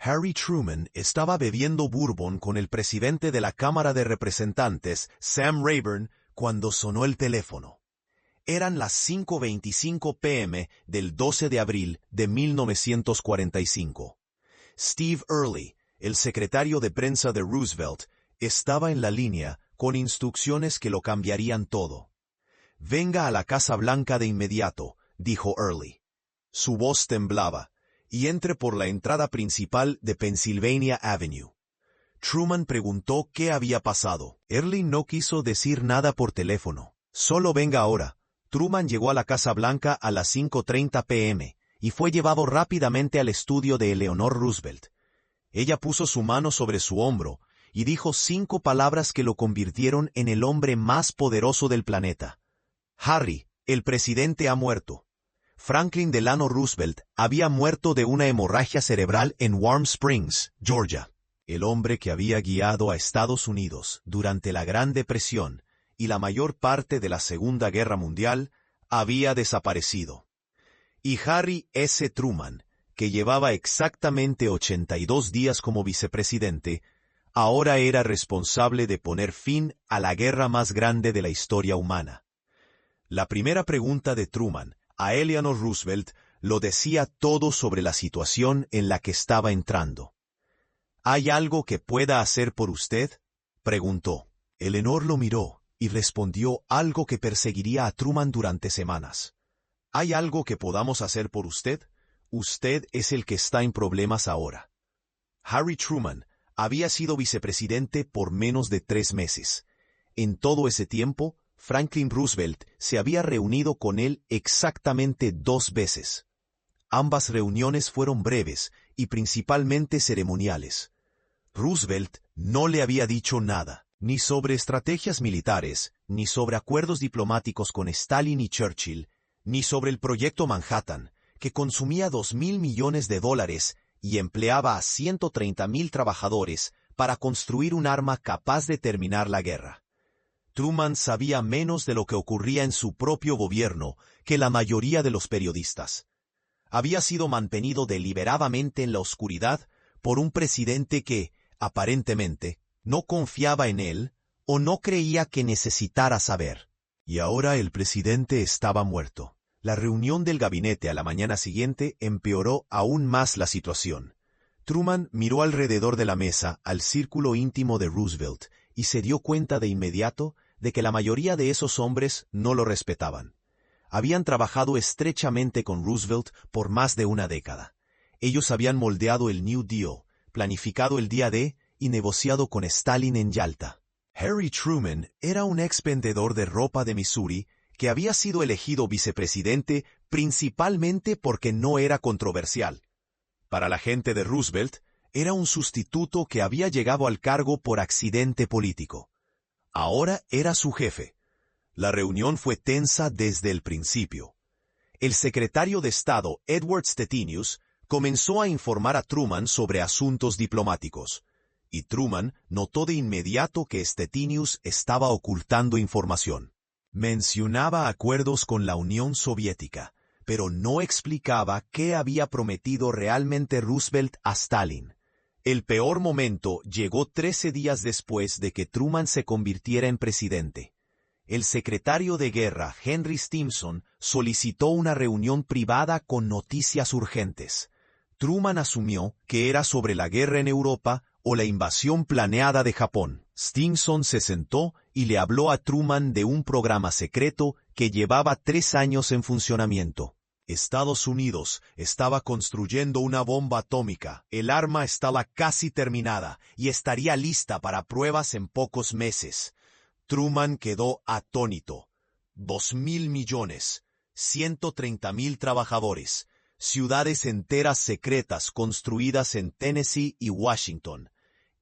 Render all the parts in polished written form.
Harry Truman estaba bebiendo bourbon con el presidente de la Cámara de Representantes, Sam Rayburn, cuando sonó el teléfono. Eran las 5:25 p.m. del 12 de abril de 1945. Steve Early, el secretario de prensa de Roosevelt, estaba en la línea con instrucciones que lo cambiarían todo. «Venga a la Casa Blanca de inmediato», dijo Early. Su voz temblaba, «y entre por la entrada principal de Pennsylvania Avenue». Truman preguntó qué había pasado. Early no quiso decir nada por teléfono. «Solo venga ahora». Truman llegó a la Casa Blanca a las 5:30 p.m. y fue llevado rápidamente al estudio de Eleanor Roosevelt. Ella puso su mano sobre su hombro y dijo 5 palabras que lo convirtieron en el hombre más poderoso del planeta. «Harry, el presidente ha muerto». Franklin Delano Roosevelt había muerto de una hemorragia cerebral en Warm Springs, Georgia. El hombre que había guiado a Estados Unidos durante la Gran Depresión y la mayor parte de la Segunda Guerra Mundial había desaparecido. Y Harry S. Truman, que llevaba exactamente 82 días como vicepresidente, ahora era responsable de poner fin a la guerra más grande de la historia humana. La primera pregunta de Truman a Eleanor Roosevelt lo decía todo sobre la situación en la que estaba entrando. «¿Hay algo que pueda hacer por usted?», preguntó. Eleanor lo miró y respondió algo que perseguiría a Truman durante semanas. «¿Hay algo que podamos hacer por usted? Usted es el que está en problemas ahora». Harry Truman había sido vicepresidente por menos de 3 meses. En todo ese tiempo, Franklin Roosevelt se había reunido con él exactamente 2 veces. Ambas reuniones fueron breves y principalmente ceremoniales. Roosevelt no le había dicho nada, ni sobre estrategias militares, ni sobre acuerdos diplomáticos con Stalin y Churchill, ni sobre el proyecto Manhattan, que consumía $2,000 millones y empleaba a 130,000 trabajadores para construir un arma capaz de terminar la guerra. Truman sabía menos de lo que ocurría en su propio gobierno que la mayoría de los periodistas. Había sido mantenido deliberadamente en la oscuridad por un presidente que, aparentemente, no confiaba en él o no creía que necesitara saber. Y ahora el presidente estaba muerto. La reunión del gabinete a la mañana siguiente empeoró aún más la situación. Truman miró alrededor de la mesa al círculo íntimo de Roosevelt y se dio cuenta de inmediato de que la mayoría de esos hombres no lo respetaban. Habían trabajado estrechamente con Roosevelt por más de una década. Ellos habían moldeado el New Deal, planificado el Día D y negociado con Stalin en Yalta. Harry Truman era un ex vendedor de ropa de Missouri que había sido elegido vicepresidente principalmente porque no era controversial. Para la gente de Roosevelt, era un sustituto que había llegado al cargo por accidente político. Ahora era su jefe. La reunión fue tensa desde el principio. El secretario de Estado, Edward Stettinius, comenzó a informar a Truman sobre asuntos diplomáticos, y Truman notó de inmediato que Stettinius estaba ocultando información. Mencionaba acuerdos con la Unión Soviética, pero no explicaba qué había prometido realmente Roosevelt a Stalin. El peor momento llegó 13 días después de que Truman se convirtiera en presidente. El secretario de Guerra, Henry Stimson, solicitó una reunión privada con noticias urgentes. Truman asumió que era sobre la guerra en Europa o la invasión planeada de Japón. Stimson se sentó y le habló a Truman de un programa secreto que llevaba 3 años en funcionamiento. Estados Unidos estaba construyendo una bomba atómica. El arma estaba casi terminada y estaría lista para pruebas en pocos meses. Truman quedó atónito. 2,000 millones, 130,000 trabajadores, ciudades enteras secretas construidas en Tennessee y Washington.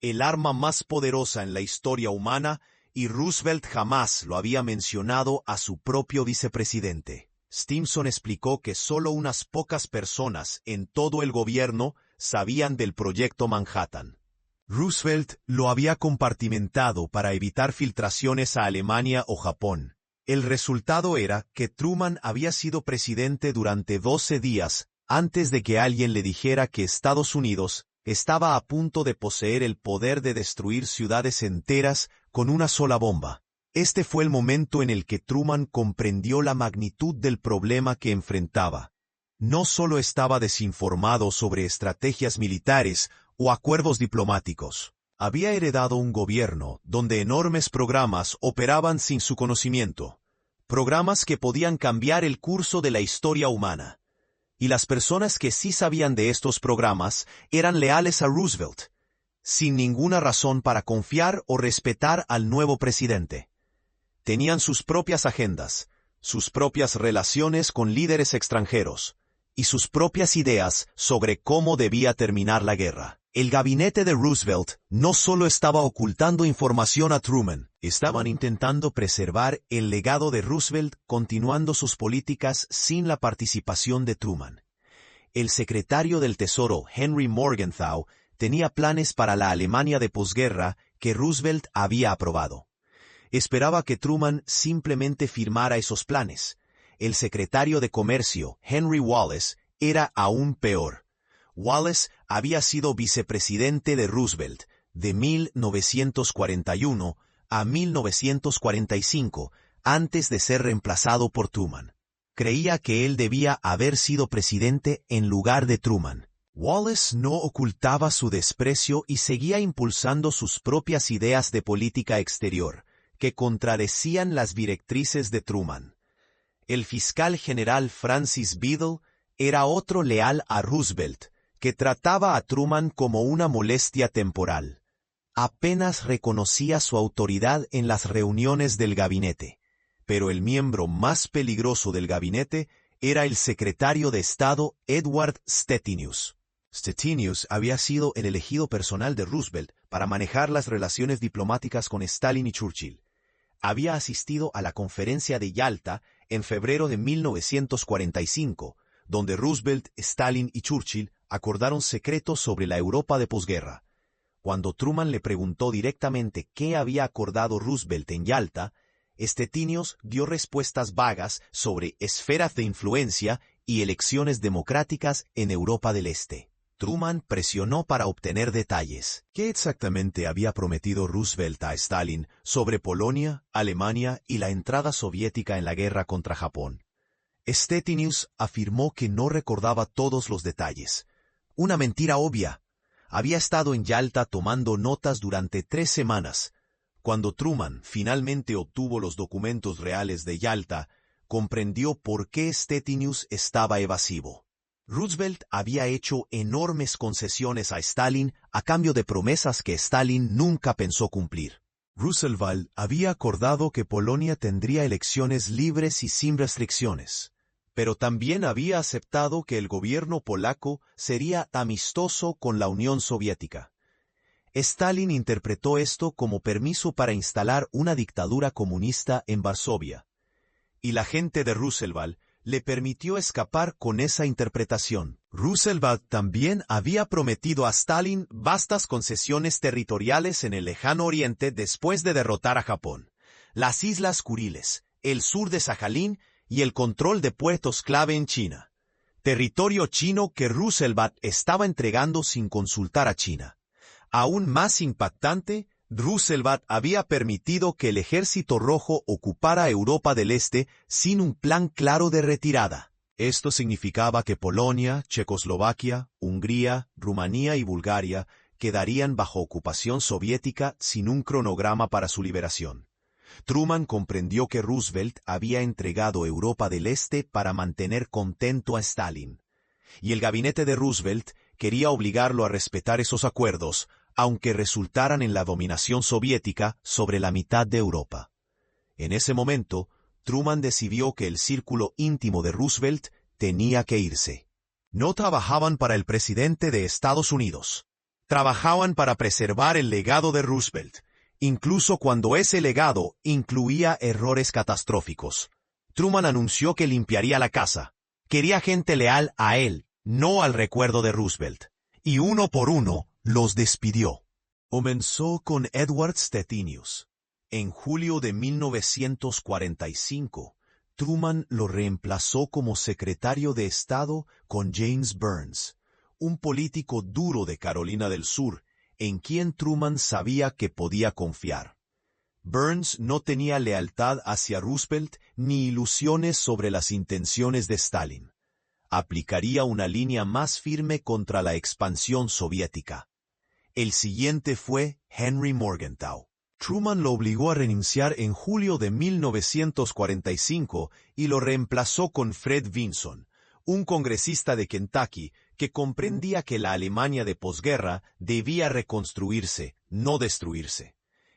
El arma más poderosa en la historia humana, y Roosevelt jamás lo había mencionado a su propio vicepresidente. Stimson explicó que solo unas pocas personas en todo el gobierno sabían del proyecto Manhattan. Roosevelt lo había compartimentado para evitar filtraciones a Alemania o Japón. El resultado era que Truman había sido presidente durante 12 días antes de que alguien le dijera que Estados Unidos Estaba a punto de poseer el poder de destruir ciudades enteras con una sola bomba. Este fue el momento en el que Truman comprendió la magnitud del problema que enfrentaba. No solo estaba desinformado sobre estrategias militares o acuerdos diplomáticos. Había heredado un gobierno donde enormes programas operaban sin su conocimiento. Programas que podían cambiar el curso de la historia humana. Y las personas que sí sabían de estos programas eran leales a Roosevelt, sin ninguna razón para confiar o respetar al nuevo presidente. Tenían sus propias agendas, sus propias relaciones con líderes extranjeros, y sus propias ideas sobre cómo debía terminar la guerra. El gabinete de Roosevelt no solo estaba ocultando información a Truman, estaban intentando preservar el legado de Roosevelt continuando sus políticas sin la participación de Truman. El secretario del Tesoro, Henry Morgenthau, tenía planes para la Alemania de posguerra que Roosevelt había aprobado. Esperaba que Truman simplemente firmara esos planes. El secretario de Comercio, Henry Wallace, era aún peor. Wallace había sido vicepresidente de Roosevelt de 1941 a 1945, antes de ser reemplazado por Truman. Creía que él debía haber sido presidente en lugar de Truman. Wallace no ocultaba su desprecio y seguía impulsando sus propias ideas de política exterior, que contradecían las directrices de Truman. El fiscal general Francis Biddle era otro leal a Roosevelt, que trataba a Truman como una molestia temporal. Apenas reconocía su autoridad en las reuniones del gabinete, pero el miembro más peligroso del gabinete era el secretario de Estado Edward Stettinius. Stettinius había sido el elegido personal de Roosevelt para manejar las relaciones diplomáticas con Stalin y Churchill. Había asistido a la conferencia de Yalta en febrero de 1945, donde Roosevelt, Stalin y Churchill acordaron secretos sobre la Europa de posguerra. Cuando Truman le preguntó directamente qué había acordado Roosevelt en Yalta, Stettinius dio respuestas vagas sobre esferas de influencia y elecciones democráticas en Europa del Este. Truman presionó para obtener detalles. ¿Qué exactamente había prometido Roosevelt a Stalin sobre Polonia, Alemania y la entrada soviética en la guerra contra Japón? Stettinius afirmó que no recordaba todos los detalles. Una mentira obvia. Había estado en Yalta tomando notas durante 3 semanas. Cuando Truman finalmente obtuvo los documentos reales de Yalta, comprendió por qué Stettinius estaba evasivo. Roosevelt había hecho enormes concesiones a Stalin a cambio de promesas que Stalin nunca pensó cumplir. Roosevelt había acordado que Polonia tendría elecciones libres y sin restricciones, pero también había aceptado que el gobierno polaco sería amistoso con la Unión Soviética. Stalin interpretó esto como permiso para instalar una dictadura comunista en Varsovia, y la gente de Roosevelt le permitió escapar con esa interpretación. Roosevelt también había prometido a Stalin vastas concesiones territoriales en el lejano oriente después de derrotar a Japón. Las Islas Kuriles, el sur de Sajalín y el control de puertos clave en China. Territorio chino que Roosevelt estaba entregando sin consultar a China. Aún más impactante, Roosevelt había permitido que el Ejército Rojo ocupara Europa del Este sin un plan claro de retirada. Esto significaba que Polonia, Checoslovaquia, Hungría, Rumanía y Bulgaria quedarían bajo ocupación soviética sin un cronograma para su liberación. Truman comprendió que Roosevelt había entregado Europa del Este para mantener contento a Stalin, y el gabinete de Roosevelt quería obligarlo a respetar esos acuerdos, aunque resultaran en la dominación soviética sobre la mitad de Europa. En ese momento, Truman decidió que el círculo íntimo de Roosevelt tenía que irse. No trabajaban para el presidente de Estados Unidos. Trabajaban para preservar el legado de Roosevelt, incluso cuando ese legado incluía errores catastróficos. Truman anunció que limpiaría la casa. Quería gente leal a él, no al recuerdo de Roosevelt. Y uno por uno, los despidió. Comenzó con Edward Stettinius. En julio de 1945, Truman lo reemplazó como secretario de Estado con James Burns, un político duro de Carolina del Sur, en quien Truman sabía que podía confiar. Burns no tenía lealtad hacia Roosevelt ni ilusiones sobre las intenciones de Stalin. Aplicaría una línea más firme contra la expansión soviética. El siguiente fue Henry Morgenthau. Truman lo obligó a renunciar en julio de 1945 y lo reemplazó con Fred Vinson, un congresista de Kentucky que comprendía que la Alemania de posguerra debía reconstruirse, no destruirse.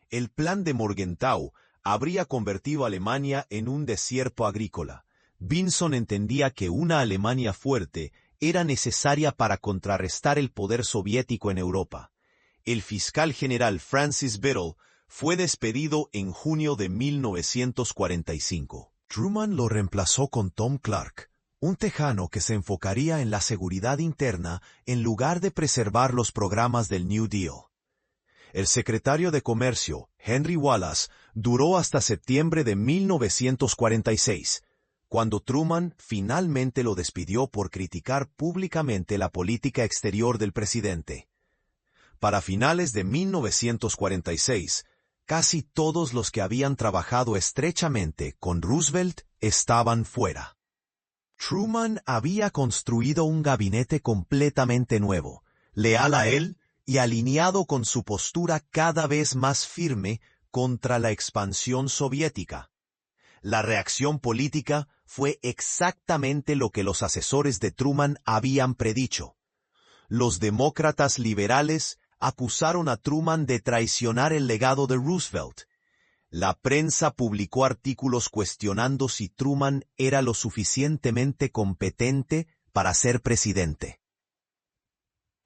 El plan de Morgenthau habría convertido a Alemania en un desierto agrícola. Vinson entendía que una Alemania fuerte era necesaria para contrarrestar el poder soviético en Europa. El fiscal general Francis Biddle fue despedido en junio de 1945. Truman lo reemplazó con Tom Clark, un tejano que se enfocaría en la seguridad interna en lugar de preservar los programas del New Deal. El secretario de Comercio, Henry Wallace, duró hasta septiembre de 1946, cuando Truman finalmente lo despidió por criticar públicamente la política exterior del presidente. Para finales de 1946, casi todos los que habían trabajado estrechamente con Roosevelt estaban fuera. Truman había construido un gabinete completamente nuevo, leal a él y alineado con su postura cada vez más firme contra la expansión soviética. La reacción política fue exactamente lo que los asesores de Truman habían predicho. Los demócratas liberales acusaron a Truman de traicionar el legado de Roosevelt. La prensa publicó artículos cuestionando si Truman era lo suficientemente competente para ser presidente.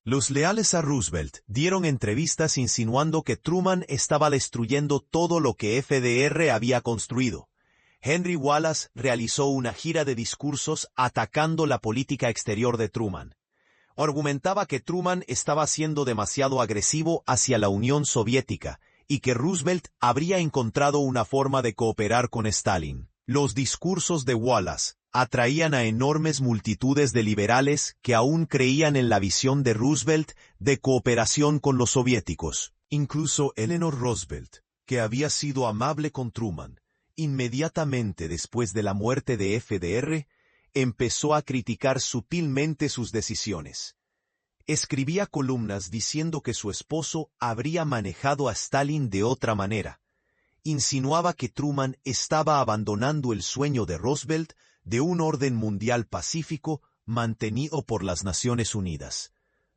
Los leales a Roosevelt dieron entrevistas insinuando que Truman estaba destruyendo todo lo que FDR había construido. Henry Wallace realizó una gira de discursos atacando la política exterior de Truman. Argumentaba que Truman estaba siendo demasiado agresivo hacia la Unión Soviética y que Roosevelt habría encontrado una forma de cooperar con Stalin. Los discursos de Wallace atraían a enormes multitudes de liberales que aún creían en la visión de Roosevelt de cooperación con los soviéticos. Incluso Eleanor Roosevelt, que había sido amable con Truman, inmediatamente después de la muerte de FDR, empezó a criticar sutilmente sus decisiones. Escribía columnas diciendo que su esposo habría manejado a Stalin de otra manera. Insinuaba que Truman estaba abandonando el sueño de Roosevelt de un orden mundial pacífico mantenido por las Naciones Unidas.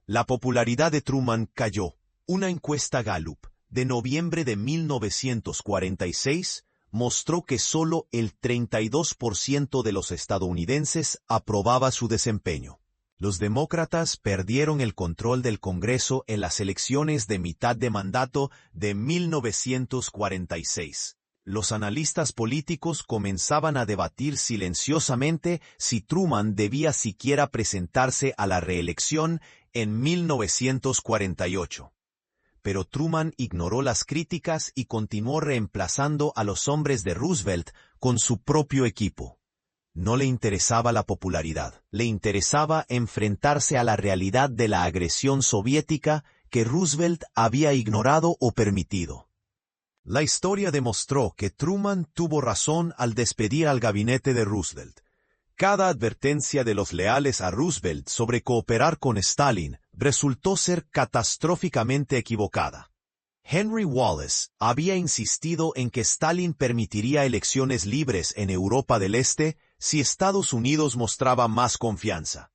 La popularidad de Truman cayó. Una encuesta Gallup de noviembre de 1946 mostró que solo el 32% de los estadounidenses aprobaba su desempeño. Los demócratas perdieron el control del Congreso en las elecciones de mitad de mandato de 1946. Los analistas políticos comenzaban a debatir silenciosamente si Truman debía siquiera presentarse a la reelección en 1948. Pero Truman ignoró las críticas y continuó reemplazando a los hombres de Roosevelt con su propio equipo. No le interesaba la popularidad, le interesaba enfrentarse a la realidad de la agresión soviética que Roosevelt había ignorado o permitido. La historia demostró que Truman tuvo razón al despedir al gabinete de Roosevelt. Cada advertencia de los leales a Roosevelt sobre cooperar con Stalin resultó ser catastróficamente equivocada. Henry Wallace había insistido en que Stalin permitiría elecciones libres en Europa del Este si Estados Unidos mostraba más confianza.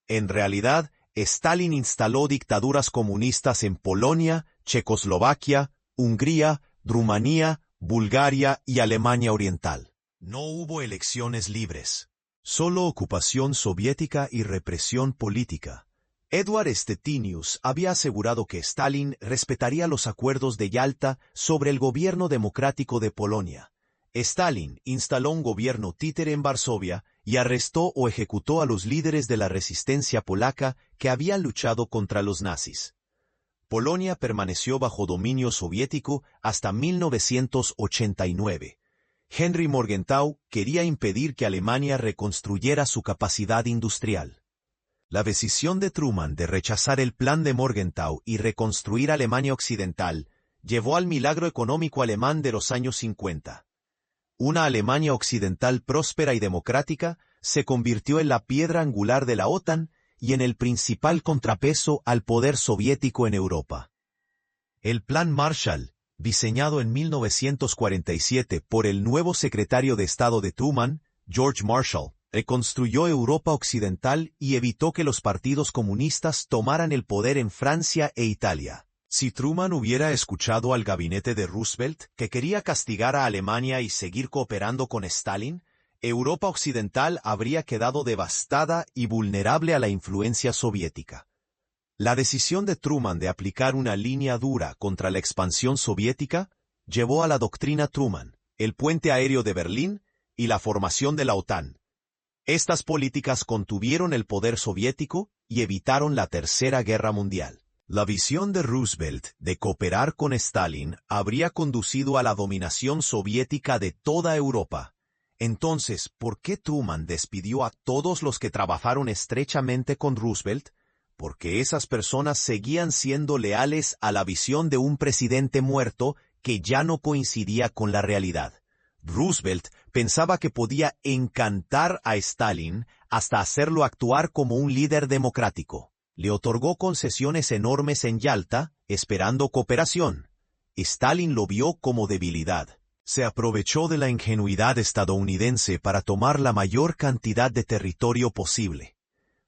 En realidad, Stalin instaló dictaduras comunistas en Polonia, Checoslovaquia, Hungría, Rumanía, Bulgaria y Alemania Oriental. No hubo elecciones libres. Solo ocupación soviética y represión política. Edward Stettinius había asegurado que Stalin respetaría los acuerdos de Yalta sobre el gobierno democrático de Polonia. Stalin instaló un gobierno títere en Varsovia y arrestó o ejecutó a los líderes de la resistencia polaca que habían luchado contra los nazis. Polonia permaneció bajo dominio soviético hasta 1989. Henry Morgenthau quería impedir que Alemania reconstruyera su capacidad industrial. La decisión de Truman de rechazar el plan de Morgenthau y reconstruir Alemania Occidental llevó al milagro económico alemán de los años 50. Una Alemania Occidental próspera y democrática se convirtió en la piedra angular de la OTAN y en el principal contrapeso al poder soviético en Europa. El Plan Marshall, diseñado en 1947 por el nuevo secretario de Estado de Truman, George Marshall, reconstruyó Europa Occidental y evitó que los partidos comunistas tomaran el poder en Francia e Italia. Si Truman hubiera escuchado al gabinete de Roosevelt, que quería castigar a Alemania y seguir cooperando con Stalin, Europa Occidental habría quedado devastada y vulnerable a la influencia soviética. La decisión de Truman de aplicar una línea dura contra la expansión soviética llevó a la doctrina Truman, el puente aéreo de Berlín y la formación de la OTAN. Estas políticas contuvieron el poder soviético y evitaron la Tercera Guerra Mundial. La visión de Roosevelt de cooperar con Stalin habría conducido a la dominación soviética de toda Europa. Entonces, ¿por qué Truman despidió a todos los que trabajaron estrechamente con Roosevelt? Porque esas personas seguían siendo leales a la visión de un presidente muerto que ya no coincidía con la realidad. Roosevelt pensaba que podía encantar a Stalin hasta hacerlo actuar como un líder democrático. Le otorgó concesiones enormes en Yalta, esperando cooperación. Stalin lo vio como debilidad. Se aprovechó de la ingenuidad estadounidense para tomar la mayor cantidad de territorio posible.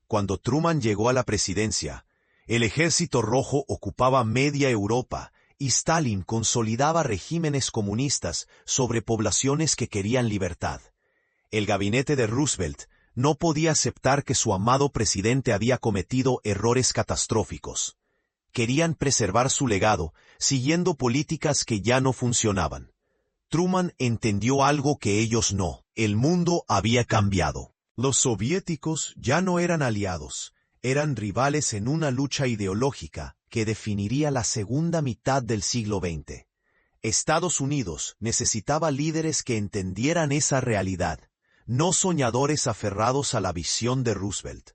Cuando Truman llegó a la presidencia, el Ejército Rojo ocupaba media Europa y Stalin consolidaba regímenes comunistas sobre poblaciones que querían libertad. El gabinete de Roosevelt no podía aceptar que su amado presidente había cometido errores catastróficos. Querían preservar su legado, siguiendo políticas que ya no funcionaban. Truman entendió algo que ellos no. El mundo había cambiado. Los soviéticos ya no eran aliados, eran rivales en una lucha ideológica que definiría la segunda mitad del siglo XX. Estados Unidos necesitaba líderes que entendieran esa realidad, no soñadores aferrados a la visión de Roosevelt.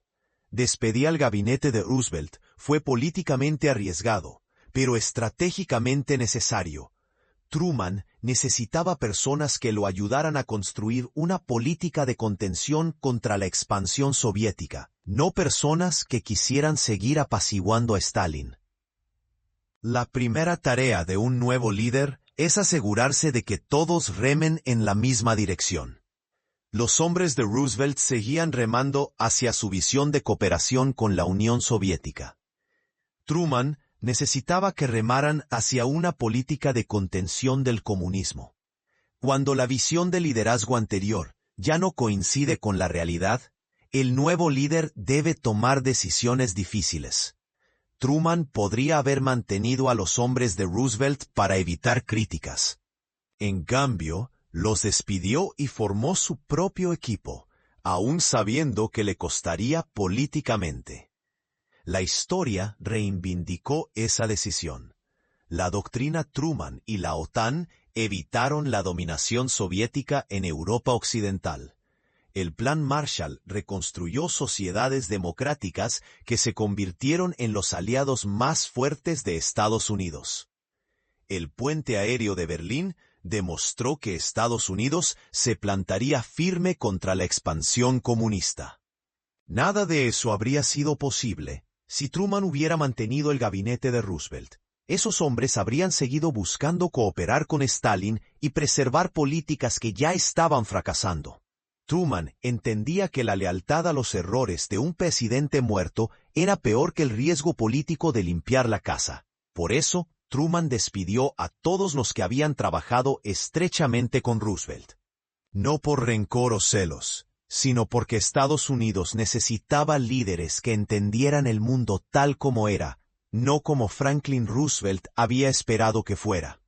Despedir al gabinete de Roosevelt fue políticamente arriesgado, pero estratégicamente necesario. Truman necesitaba personas que lo ayudaran a construir una política de contención contra la expansión soviética, no personas que quisieran seguir apaciguando a Stalin. La primera tarea de un nuevo líder es asegurarse de que todos remen en la misma dirección. Los hombres de Roosevelt seguían remando hacia su visión de cooperación con la Unión Soviética. Truman necesitaba que remaran hacia una política de contención del comunismo. Cuando la visión de liderazgo anterior ya no coincide con la realidad, el nuevo líder debe tomar decisiones difíciles. Truman podría haber mantenido a los hombres de Roosevelt para evitar críticas. En cambio, los despidió y formó su propio equipo, aún sabiendo que le costaría políticamente. La historia reivindicó esa decisión. La doctrina Truman y la OTAN evitaron la dominación soviética en Europa Occidental. El Plan Marshall reconstruyó sociedades democráticas que se convirtieron en los aliados más fuertes de Estados Unidos. El puente aéreo de Berlín demostró que Estados Unidos se plantaría firme contra la expansión comunista. Nada de eso habría sido posible si Truman hubiera mantenido el gabinete de Roosevelt. Esos hombres habrían seguido buscando cooperar con Stalin y preservar políticas que ya estaban fracasando. Truman entendía que la lealtad a los errores de un presidente muerto era peor que el riesgo político de limpiar la casa. Por eso, Truman despidió a todos los que habían trabajado estrechamente con Roosevelt. No por rencor o celos, sino porque Estados Unidos necesitaba líderes que entendieran el mundo tal como era, no como Franklin Roosevelt había esperado que fuera.